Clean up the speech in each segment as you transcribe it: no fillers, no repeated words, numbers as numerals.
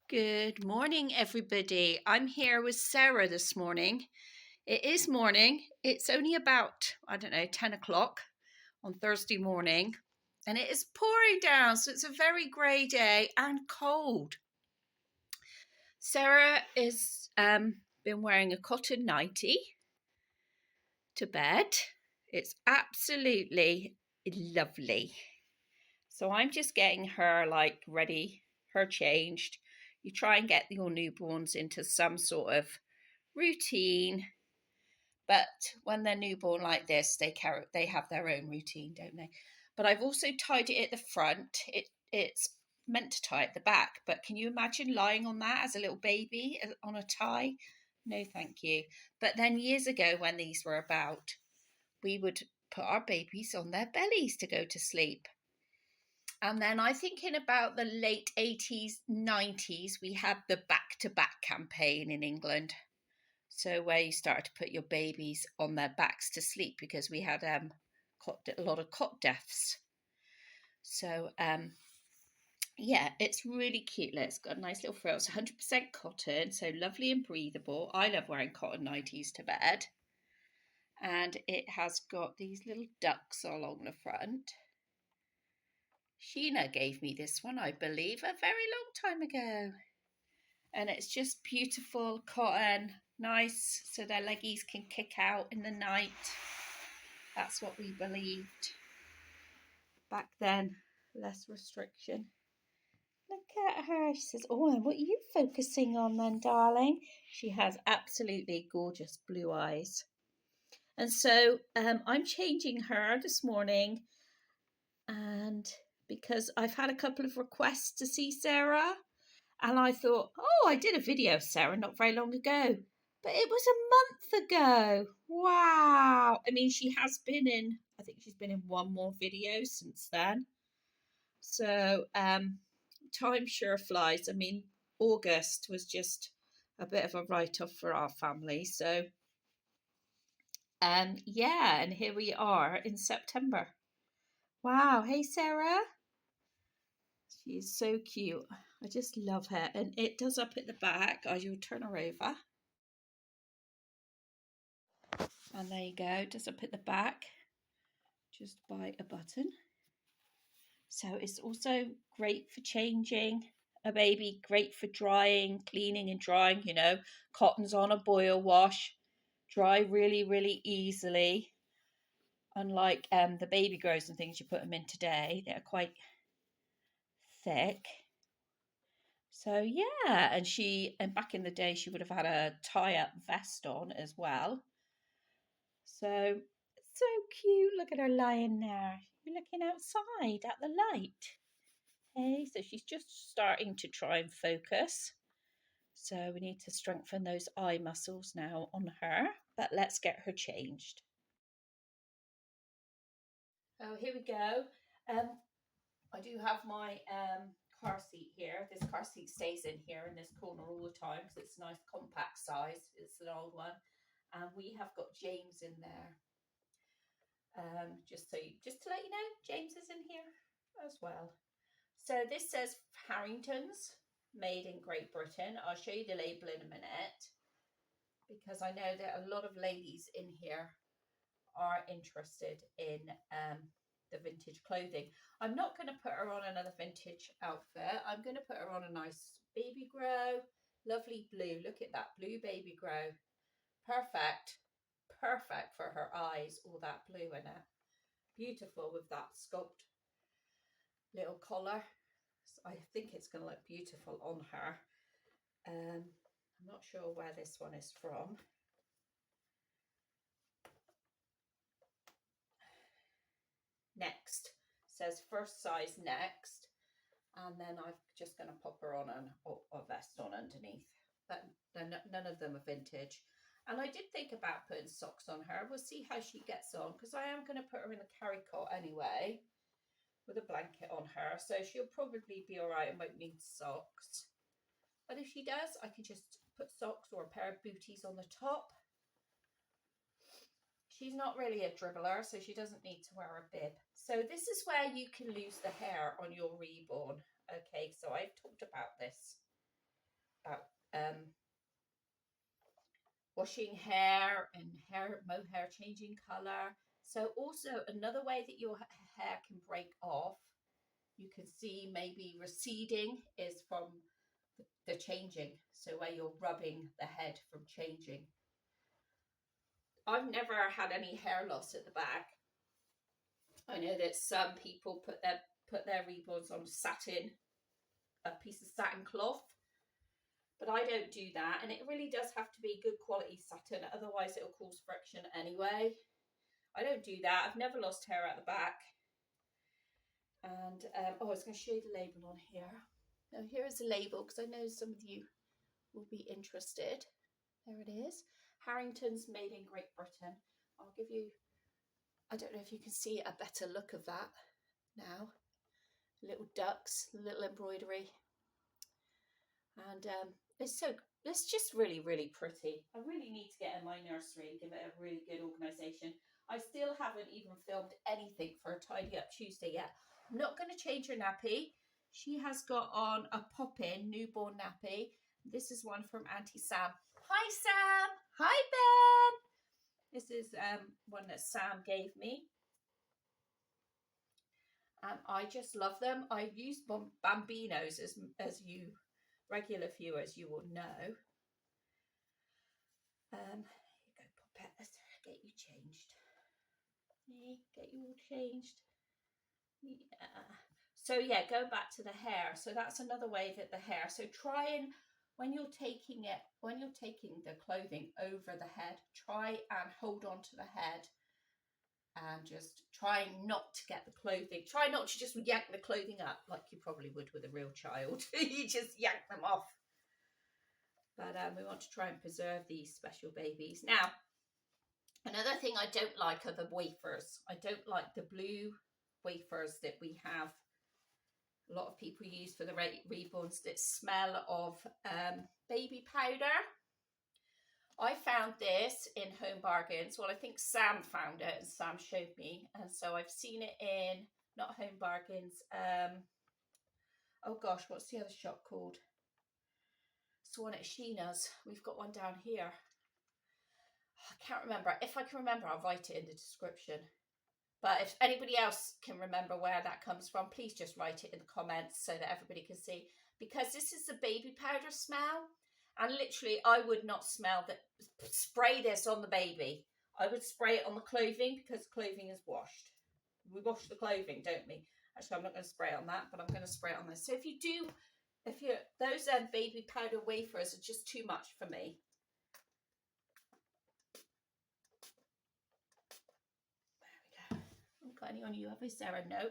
Good morning, everybody. I'm here with Sarah this morning. It is morning. It's only about, 10 o'clock on Thursday morning, and it is pouring down, so it's a very grey day and cold. Sarah has been wearing a cotton nightie to bed. It's absolutely lovely. So I'm just getting her ready, her changed. You try and get your newborns into some sort of routine, but when they're newborn like this, they have their own routine, don't they? But I've also tied it at the front. It's meant to tie at the back, but can you imagine lying on that as a little baby on a tie? No, thank you. But then years ago, when these were about, we would put our babies on their bellies to go to sleep. And then I think in about the late 80s, 90s, we had the back to back campaign in England. So where you started to put your babies on their backs to sleep because we had a lot of cot deaths. So yeah, it's really cute. It's got a nice little frill. It's 100% cotton, so lovely and breathable. I love wearing cotton nighties to bed. And it has got these little ducks along the front. Sheena gave me this one, I believe, a very long time ago. And it's just beautiful cotton, nice, so their leggies can kick out in the night. That's what we believed back then. Less restriction. Look at her. She says, "Oh, and what are you focusing on then, darling?" She has absolutely gorgeous blue eyes. And so I'm changing her this morning, and because I've had a couple of requests to see Sarah, and I thought, oh, I did a video of Sarah not very long ago, but it was a month ago. Wow. I mean, I think she's been in one more video since then. So time sure flies. I mean, August was just a bit of a write-off for our family. So yeah, and here we are in September. Wow. Hey, Sarah. She is so cute. I just love her. And it does up at the back. I will turn her over. And there you go. It does up at the back. Just by a button. So it's also great for changing a baby, great for drying, cleaning and drying, Cotton's on a boil wash. Dry really, really easily. Unlike the baby grows and things you put them in today, they're quite thick. So yeah, and back in the day she would have had a tie-up vest on as well. So cute. Look at her lying there. You're looking outside at the light. Hey, so she's just starting to try and focus. So we need to strengthen those eye muscles now on her. But let's get her changed. Oh, here we go. I do have my car seat here. This car seat stays in here in this corner all the time because it's a nice compact size. It's an old one. And we have got James in there. Just to let you know, James is in here as well. So this says Harrington's, made in Great Britain. I'll show you the label in a minute because I know that a lot of ladies in here are interested in the vintage clothing. I'm not going to put her on another vintage outfit. I'm going to put her on a nice baby grow, lovely blue. Look at that blue baby grow. Perfect for her eyes, all that blue in it. Beautiful with that sculpt little collar. So I think it's going to look beautiful on her. I'm not sure where this one is from. Next says first size next, and then I'm just going to pop her on a vest on underneath. But none of them are vintage. And I did think about putting socks on her. We'll see how she gets on because I am going to put her in a carry cot anyway with a blanket on her. So she'll probably be all right and won't need socks. But if she does, I can just put socks or a pair of booties on the top. She's not really a dribbler, so she doesn't need to wear a bib. So this is where you can lose the hair on your reborn. Okay, so I've talked about this washing hair and hair changing color. So also another way that your hair can break off, you can see maybe receding, is from the changing. So where you're rubbing the head from changing. I've never had any hair loss at the back. I know that some people put their reborns on a piece of satin cloth, but I don't do that, and it really does have to be good quality satin, otherwise it'll cause friction anyway. I don't do that. I've never lost hair at the back. And I was going to show you the label on here. Now here is the label, because I know some of you will be interested. There it is. Harrington's made in Great Britain. I'll give you, I don't know if you can see a better look of that now. Little ducks, little embroidery. And it's just really, really pretty. I really need to get in my nursery and give it a really good organisation. I still haven't even filmed anything for a Tidy Up Tuesday yet. I'm not going to change her nappy. She has got on a pop-in newborn nappy. This is one from Auntie Sam. Hi, Sam. Hi, Ben. This is one that Sam gave me. And I just love them. I use Bambinos, as you regular viewers, you will know. Here you go, Poppet. Let's get you changed. Get you all changed. Yeah. So yeah, go back to the hair. So that's another way that the hair. So try and when you're taking the clothing over the head, try and hold on to the head and just try not to get the clothing. Try not to just yank the clothing up like you probably would with a real child. You just yank them off. But we want to try and preserve these special babies. Now, another thing I don't like are the wafers. I don't like the blue wafers that we have. A lot of people use for the reborns that smell of baby powder. I found this in Home Bargains. Well, I think Sam found it and Sam showed me. And so I've seen it in, not Home Bargains. Oh gosh, what's the other shop called? It's the one at Sheena's. We've got one down here. I can't remember. If I can remember, I'll write it in the description. But if anybody else can remember where that comes from, please just write it in the comments so that everybody can see. Because this is the baby powder smell. And literally, I would not spray this on the baby. I would spray it on the clothing because clothing is washed. We wash the clothing, don't we? Actually, I'm not going to spray it on that, but I'm going to spray it on this. So those baby powder wafers are just too much for me. Got any on you, have we, Sarah? No.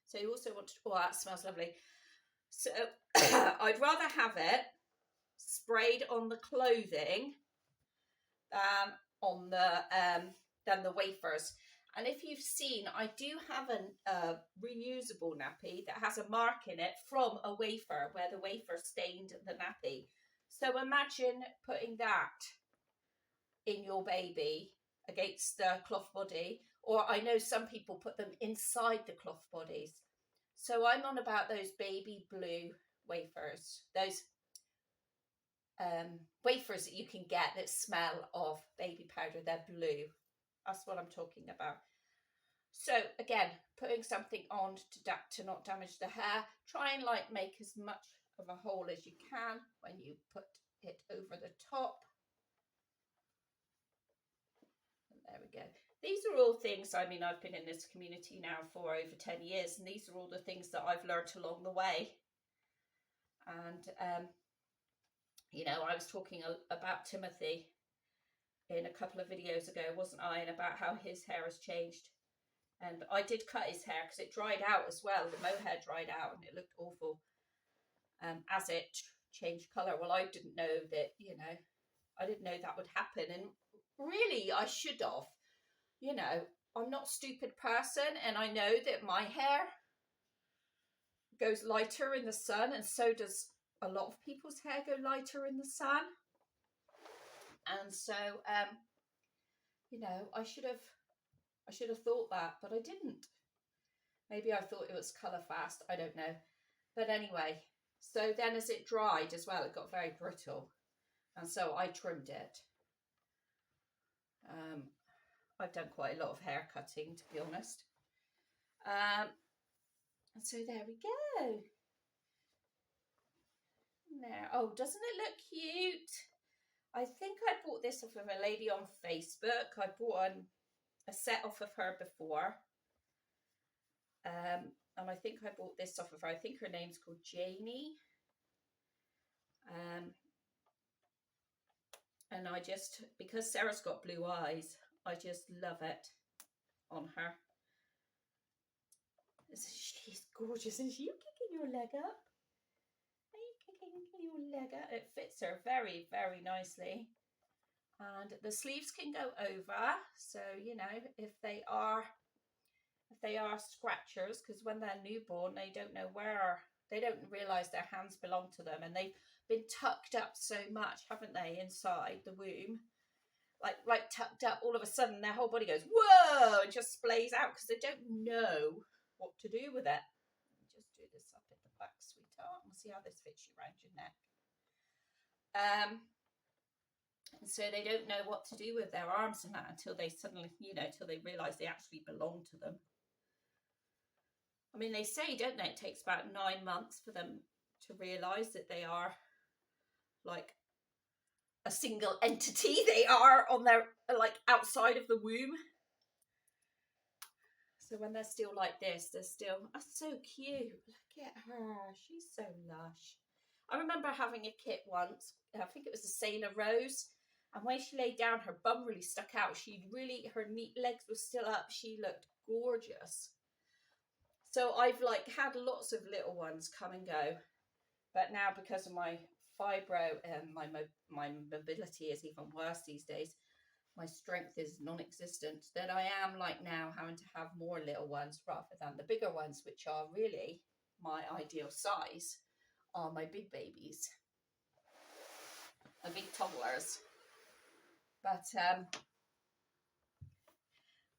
So you also want to, oh, that smells lovely. So I'd rather have it sprayed on the clothing than the wafers. And if you've seen, I do have a reusable nappy that has a mark in it from a wafer where the wafer stained the nappy. So imagine putting that in your baby against the cloth body. Or I know some people put them inside the cloth bodies. So I'm on about those baby blue wafers. Those wafers that you can get that smell of baby powder. They're blue. That's what I'm talking about. So again, putting something on to not damage the hair. Try and make as much of a hole as you can when you put it over the top. And there we go. These are all things, I mean, I've been in this community now for over 10 years, and these are all the things that I've learned along the way. And, you know, I was talking about Timothy in a couple of videos ago, wasn't I, and about how his hair has changed. And I did cut his hair because it dried out as well. The mohair dried out and it looked awful as it changed colour. Well, I didn't know that, you know, I didn't know that would happen. And really, I should have. You know, I'm not a stupid person, and I know that my hair goes lighter in the sun, and so does a lot of people's hair go lighter in the sun. And so, you know, I should have thought that, but I didn't. Maybe I thought it was colour fast. I don't know. But anyway, So then as it dried as well, it got very brittle. And so I trimmed it. I've done quite a lot of hair cutting, to be honest. And so there we go. There. Oh, doesn't it look cute? I think I bought this off of a lady on Facebook. I bought a set off of her before. And I think I bought this off of her. I think her name's called Janie. And I just, because Sarah's got blue eyes, I just love it on her. She's gorgeous. And you kicking your leg up? Are you kicking your leg up? It fits her very, very nicely. And the sleeves can go over. So, you know, if they are scratchers, because when they're newborn, they don't know where, they don't realise their hands belong to them, and they've been tucked up so much, haven't they, inside the womb, like tucked up. All of a sudden their whole body goes whoa and just splays out because they don't know what to do with it. Just do this up at the back, sweetheart, and see how this fits you around your neck. And so they don't know what to do with their arms and that until they suddenly, you know, until they realise they actually belong to them. I mean, they say, don't they, it takes about 9 months for them to realise that they are like a single entity. They are on their, like, outside of the womb. So when they're still like this, they're still, oh, so cute. Look at her. She's so lush. I remember having a kit once. I think it was a Sailor Rose. And when she laid down, her bum really stuck out. Her neat legs were still up. She looked gorgeous. So I've like had lots of little ones come and go, but now because of my fibro and my mobility is even worse these days, my strength is non-existent, that I am like now having to have more little ones rather than the bigger ones, which are really my ideal size, are my big babies, my big toddlers. But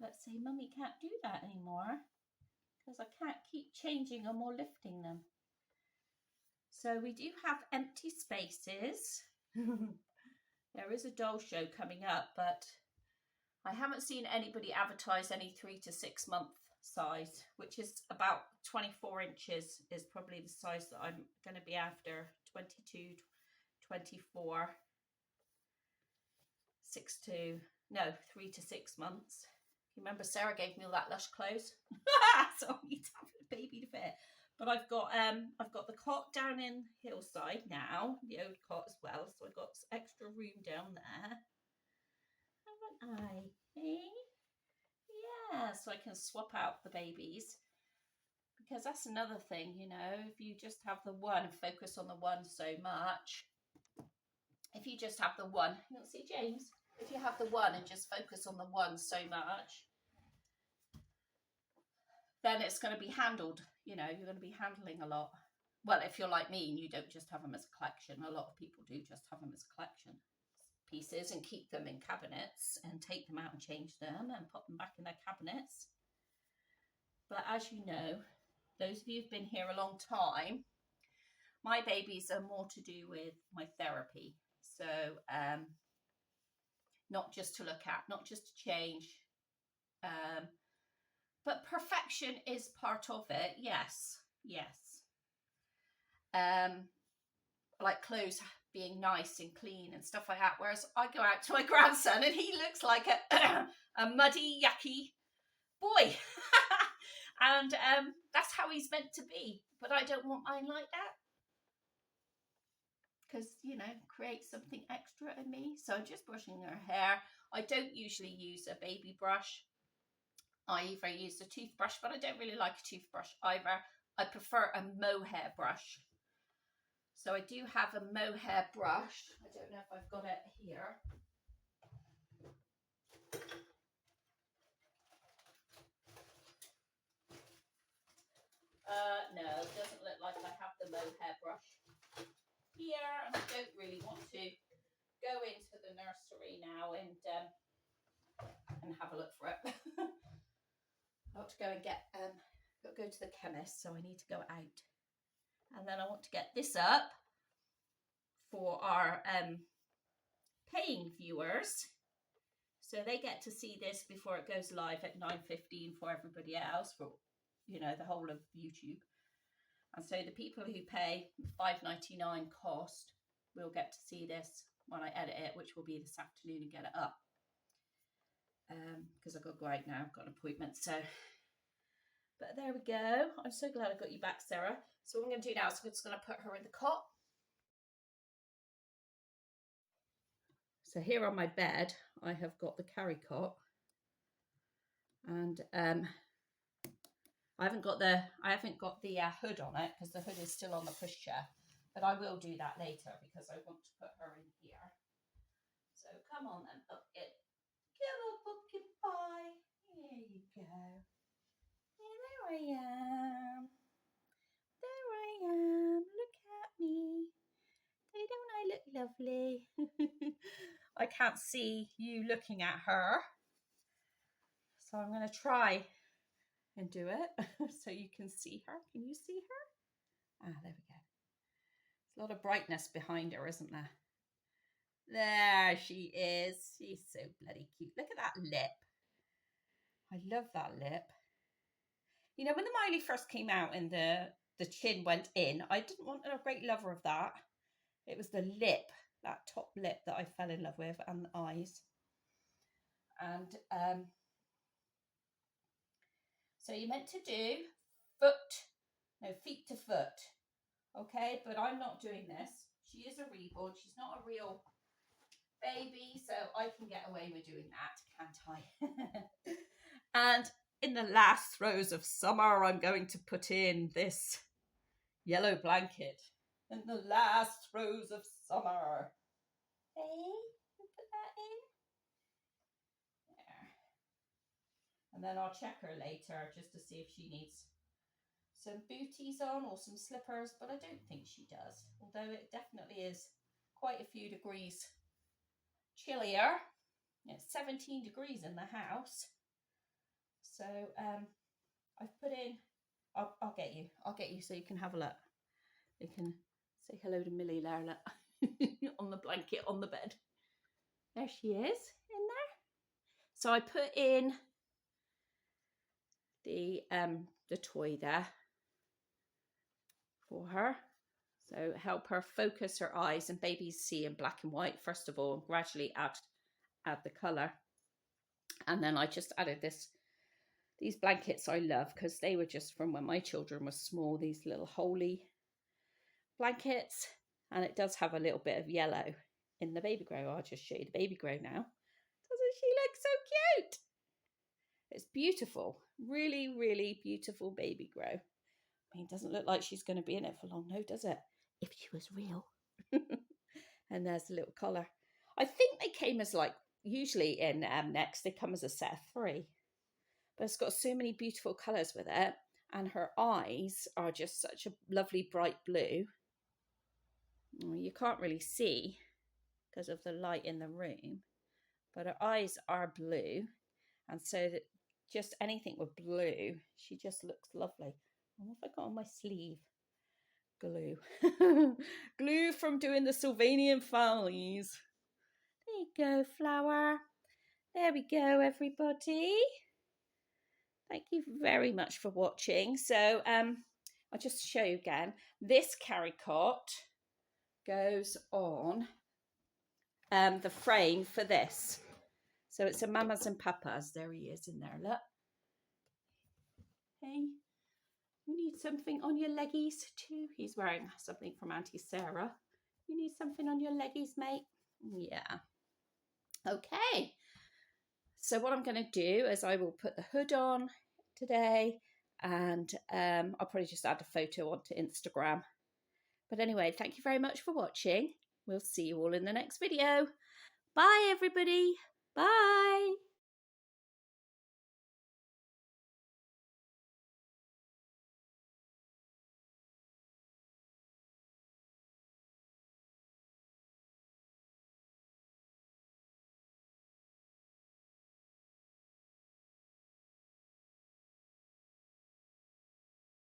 let's say Mummy can't do that anymore, because I can't keep changing them or lifting them. So we do have empty spaces. There is a doll show coming up, but I haven't seen anybody advertise any 3 to 6 month size, which is about 24 inches is probably the size that I'm going to be after. 22, 24, 3 to 6 months. Remember, Sarah gave me all that lush clothes, so I need to have a baby to fit. But I've got the cot down in Hillside now, the old cot as well, so I've got extra room down there, haven't I? Hey? Yeah, so I can swap out the babies, because that's another thing, you know, if you just have the one and focus on the one so much. If you just have the one, you don't see James. If you have the one and just focus on the one so much, then it's going to be handled, you know, you're going to be handling a lot. Well, if you're like me and you don't just have them as a collection, a lot of people do just have them as a collection pieces and keep them in cabinets and take them out and change them and put them back in their cabinets. But as you know, those of you who've been here a long time, my babies are more to do with my therapy. So not just to look at, not just to change, but perfection is part of it. Yes. Like clothes being nice and clean and stuff like that. Whereas I go out to my grandson and he looks like a muddy, yucky boy. And that's how he's meant to be. But I don't want mine like that, because, you know, create something extra in me. So I'm just brushing her hair. I don't usually use a baby brush. I either use a toothbrush, but I don't really like a toothbrush either. I prefer a mohair brush. So I do have a mohair brush. I don't know if I've got it here. No, it doesn't look like I have the mohair brush here, and I don't really want to go into the nursery now and have a look for it. I have to go and go to the chemist, so I need to go out. And then I want to get this up for our paying viewers, so they get to see this before it goes live at 9:15 for everybody else, for, you know, the whole of YouTube. And so the people who pay $5.99 cost will get to see this when I edit it, which will be this afternoon, and get it up. Because I've got to go out now, I've got an appointment. So, but there we go. I'm so glad I got you back, Sarah. So what I'm going to do now is I'm just going to put her in the cot. So here on my bed, I have got the carry cot, and I haven't got the hood on it because the hood is still on the pushchair, but I will do that later because I want to put her in here. So come on then, up it. Come on, pumpkin pie. There you go. Yeah, there I am. There I am. Look at me. Don't I look lovely? I can't see you looking at her, so I'm going to try and do it so you can see her. Can you see her? Ah, there we go. There's a lot of brightness behind her, isn't there? There she is. She's so bloody cute. Look at that lip. I love that lip. You know, when the Miley first came out and the chin went in, I didn't want a great lover of that. It was the lip, that top lip, that I fell in love with, and the eyes. And so you're meant to do feet to foot. Okay, but I'm not doing this. She is a reborn. She's not a real baby, so I can get away with doing that, can't I? And in the last throes of summer, I'm going to put in this yellow blanket. In the last throes of summer. Hey, put that in. There. And then I'll check her later just to see if she needs some booties on or some slippers, but I don't think she does, although it definitely is quite a few degrees chillier. It's 17 degrees in the house. So I've put in, I'll get you so you can have a look. You can say hello to Millie there, look. On the blanket on the bed. There she is in there. So I put in the toy there for her. So help her focus her eyes, and babies see in black and white first of all, and gradually add the colour. And then I just added these blankets I love because they were just from when my children were small, these little holy blankets, and it does have a little bit of yellow in the babygrow. I'll just show you the babygrow now. Doesn't she look so cute? It's beautiful, really, really beautiful babygrow. I mean, it doesn't look like she's going to be in it for long, no, does it? If she was real. And there's the little collar. I think they came as usually in Next, they come as a set of 3. But it's got so many beautiful colours with it. And her eyes are just such a lovely bright blue. You can't really see because of the light in the room. But her eyes are blue. And so that just anything with blue, she just looks lovely. And what have I got on my sleeve? Glue. Glue from doing the Sylvanian families. There you go, flower. There we go, everybody. Thank you very much for watching. So I'll just show you again. This carry cot goes on the frame for this. So it's a Mamas and Papas. There he is in there, look. Hey, you need something on your leggies too? He's wearing something from Auntie Sarah. You need something on your leggies, mate? Yeah. Okay. So what I'm going to do is I will put the hood on today, and I'll probably just add a photo onto Instagram. But anyway, thank you very much for watching. We'll see you all in the next video. Bye, everybody. Bye.